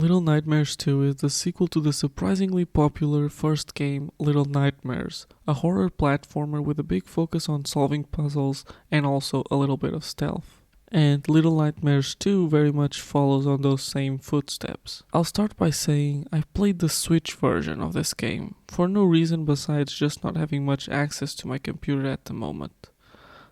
Little Nightmares 2 is the sequel to the surprisingly popular first game, Little Nightmares, a horror platformer with a big focus on solving puzzles and also a little bit of stealth. And Little Nightmares 2 very much follows on those same footsteps. I'll start by saying I played the Switch version of this game, for no reason besides just not having much access to my computer at the moment.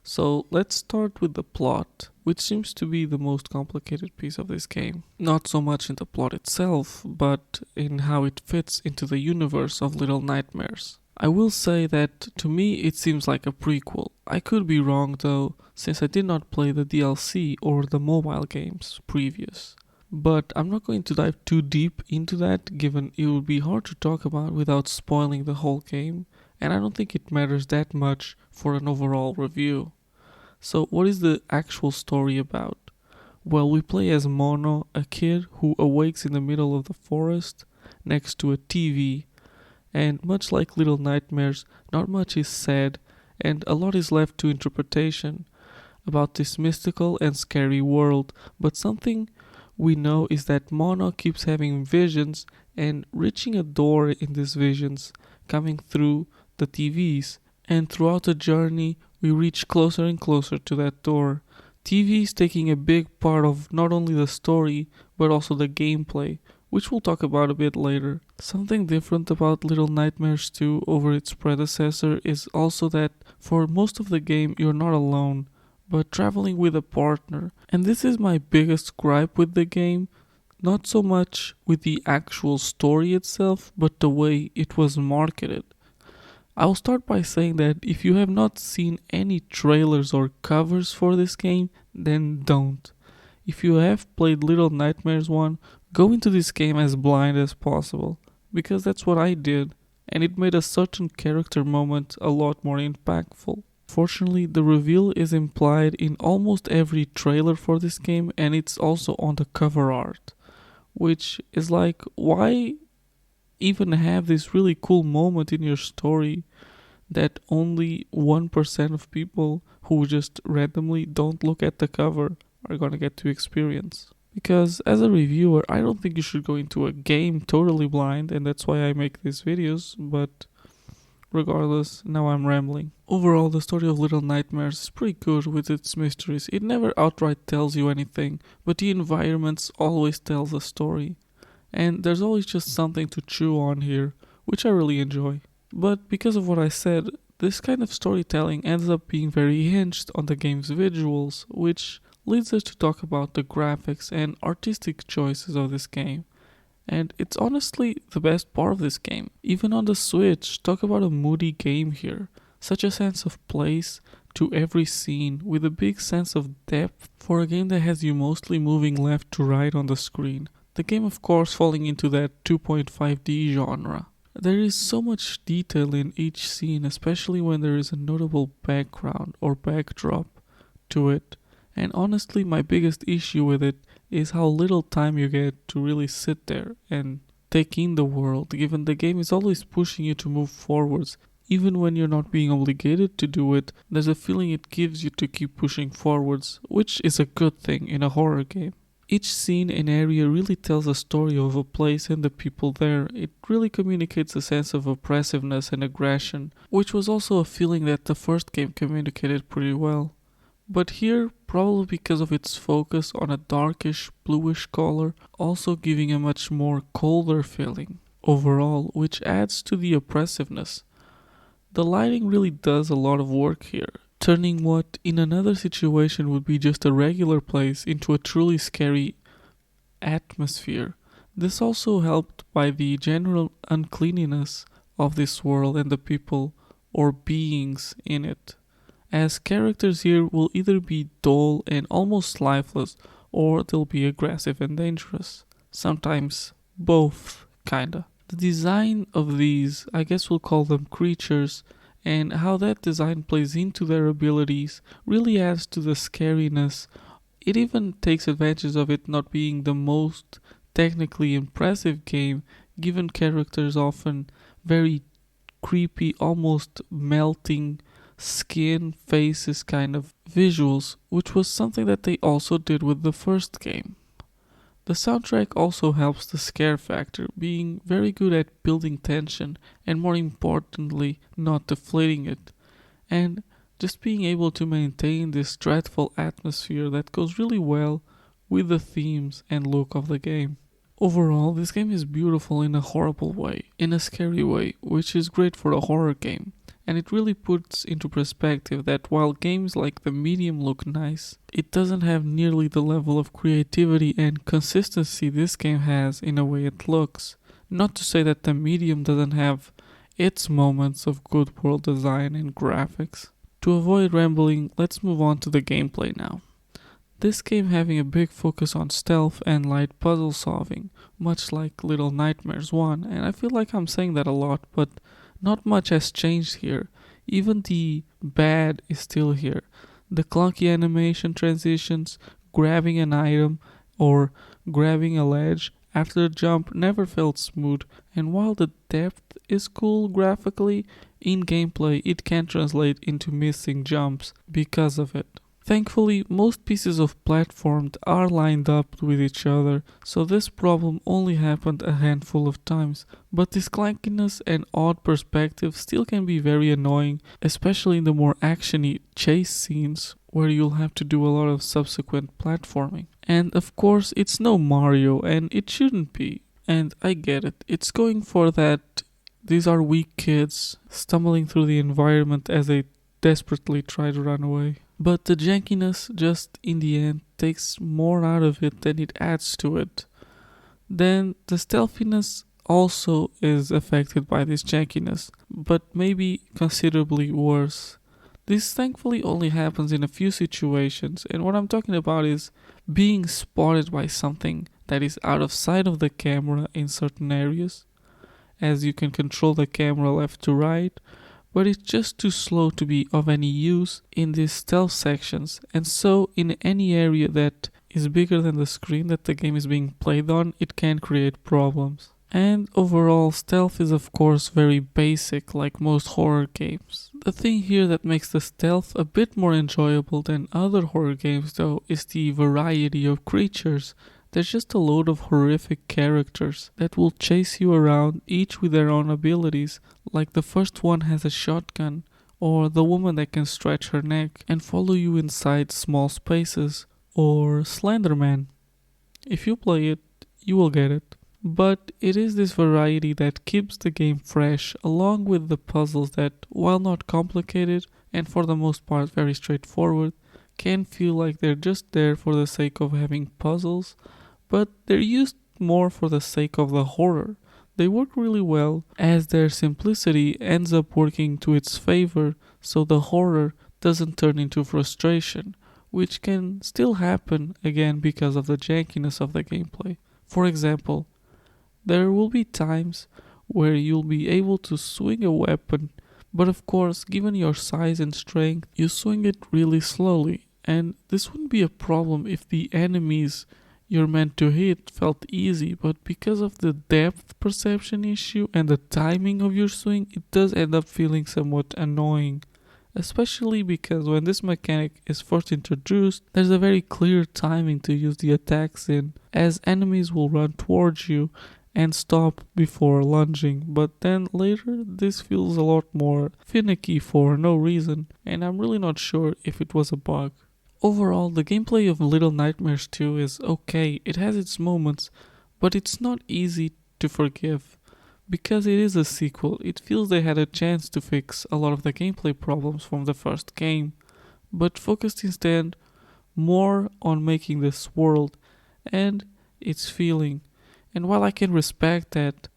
So let's start with the plot, which seems to be the most complicated piece of this game. Not so much in the plot itself, but in how it fits into the universe of Little Nightmares. I will say that to me it seems like a prequel. I could be wrong though, since I did not play the DLC or the mobile games previous. But I'm not going to dive too deep into that, given it would be hard to talk about without spoiling the whole game, and I don't think it matters that much for an overall review. So, what is the actual story about? Well, we play as Mono, a kid who awakes in the middle of the forest next to a TV, and much like Little Nightmares, not much is said, and a lot is left to interpretation about this mystical and scary world. But something we know is that Mono keeps having visions and reaching a door in these visions, coming through the TVs, and throughout the journey we reach closer and closer to that door. TVs taking a big part of not only the story but also the gameplay, which we'll talk about a bit later. Something different about Little Nightmares 2 over its predecessor is also that for most of the game you're not alone, but traveling with a partner. And this is my biggest gripe with the game, not so much with the actual story itself, but the way it was marketed. I'll start by saying that if you have not seen any trailers or covers for this game, then don't. If you have played Little Nightmares 1, go into this game as blind as possible, because that's what I did, and it made a certain character moment a lot more impactful. Fortunately, the reveal is implied in almost every trailer for this game, and it's also on the cover art, which is like, why even have this really cool moment in your story that only 1% of people who just randomly don't look at the cover are gonna get to experience? Because as a reviewer, I don't think you should go into a game totally blind, and that's why I make these videos, but regardless, now I'm rambling. Overall, the story of Little Nightmares is pretty good with its mysteries. It never outright tells you anything, but the environments always tells a story. And there's always just something to chew on here, which I really enjoy. But because of what I said, this kind of storytelling ends up being very hinged on the game's visuals, which leads us to talk about the graphics and artistic choices of this game. And it's honestly the best part of this game. Even on the Switch, talk about a moody game here. Such a sense of place to every scene, with a big sense of depth for a game that has you mostly moving left to right on the screen. The game, of course, falling into that 2.5D genre. There is so much detail in each scene, especially when there is a notable background or backdrop to it. And honestly, my biggest issue with it is how little time you get to really sit there and take in the world, given the game is always pushing you to move forwards. Even when you're not being obligated to do it, there's a feeling it gives you to keep pushing forwards, which is a good thing in a horror game. Each scene and area really tells a story of a place and the people there. It really communicates a sense of oppressiveness and aggression, which was also a feeling that the first game communicated pretty well. But here, probably because of its focus on a darkish bluish color, also giving a much more colder feeling overall, which adds to the oppressiveness. The lighting really does a lot of work here, turning what in another situation would be just a regular place into a truly scary atmosphere. This also helped by the general uncleanliness of this world and the people or beings in it, as characters here will either be dull and almost lifeless, or they'll be aggressive and dangerous. Sometimes both, kinda. The design of these, I guess we'll call them creatures, and how that design plays into their abilities really adds to the scariness. It even takes advantage of it not being the most technically impressive game, given characters often very creepy, almost melting skin, faces kind of visuals, which was something that they also did with the first game. The soundtrack also helps the scare factor, being very good at building tension and more importantly, not deflating it. And just being able to maintain this dreadful atmosphere that goes really well with the themes and look of the game. Overall, this game is beautiful in a horrible way, in a scary way, which is great for a horror game. And it really puts into perspective that while games like The Medium look nice, it doesn't have nearly the level of creativity and consistency this game has in a way it looks. Not to say that The Medium doesn't have its moments of good world design and graphics. To avoid rambling, let's move on to the gameplay now. This game having a big focus on stealth and light puzzle solving, much like Little Nightmares 1, and I feel like I'm saying that a lot, but not much has changed here. Even the bad is still here. The clunky animation transitions, grabbing an item, or grabbing a ledge after the jump never felt smooth, and while the depth is cool graphically, in gameplay it can translate into missing jumps because of it. Thankfully, most pieces of platform are lined up with each other, so this problem only happened a handful of times, but this clankiness and odd perspective still can be very annoying, especially in the more actiony chase scenes where you'll have to do a lot of subsequent platforming. And of course, it's no Mario, and it shouldn't be, and I get it. It's going for that these are weak kids stumbling through the environment as they desperately try to run away. But the jankiness just in the end takes more out of it than it adds to it. Then the stealthiness also is affected by this jankiness, but maybe considerably worse. This thankfully only happens in a few situations, and what I'm talking about is being spotted by something that is out of sight of the camera in certain areas, as you can control the camera left to right, but it's just too slow to be of any use in these stealth sections, and so in any area that is bigger than the screen that the game is being played on, it can create problems. And overall, stealth is of course very basic like most horror games. The thing here that makes the stealth a bit more enjoyable than other horror games though is the variety of creatures. There's just a load of horrific characters that will chase you around, each with their own abilities, like the first one has a shotgun, or the woman that can stretch her neck and follow you inside small spaces, or Slenderman. If you play it, you will get it. But it is this variety that keeps the game fresh, along with the puzzles that, while not complicated and for the most part very straightforward, can feel like they're just there for the sake of having puzzles, but they're used more for the sake of the horror. They work really well as their simplicity ends up working to its favor, so the horror doesn't turn into frustration, which can still happen again because of the jankiness of the gameplay. For example, there will be times where you'll be able to swing a weapon, but of course, given your size and strength, you swing it really slowly, and this wouldn't be a problem if the enemies you're meant to hit felt easy, but because of the depth perception issue and the timing of your swing, it does end up feeling somewhat annoying. Especially because when this mechanic is first introduced, there's a very clear timing to use the attacks in, as enemies will run towards you and stop before lunging, but then later this feels a lot more finicky for no reason, and I'm really not sure if it was a bug. Overall, the gameplay of Little Nightmares 2 is okay, it has its moments, but it's not easy to forgive. Because it is a sequel, it feels they had a chance to fix a lot of the gameplay problems from the first game, but focused instead more on making this world and its feeling. And while I can respect that,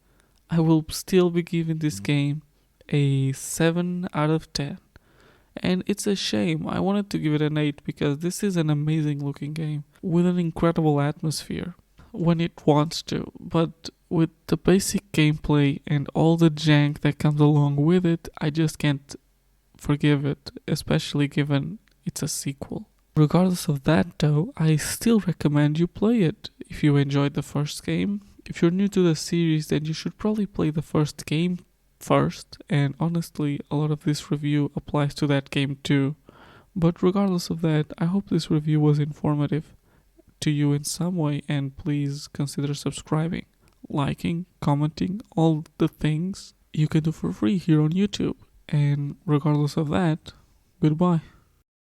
I will still be giving this game a 7 out of 10. And it's a shame, I wanted to give it an 8 because this is an amazing looking game with an incredible atmosphere when it wants to, but with the basic gameplay and all the jank that comes along with it, I just can't forgive it, especially given it's a sequel. Regardless of that though, I still recommend you play it if you enjoyed the first game. If you're new to the series, then you should probably play the first game first, and honestly a lot of this review applies to that game too. But regardless of that, I hope this review was informative to you in some way, and please consider subscribing, liking, commenting, all the things you can do for free here on YouTube. And regardless of that, goodbye.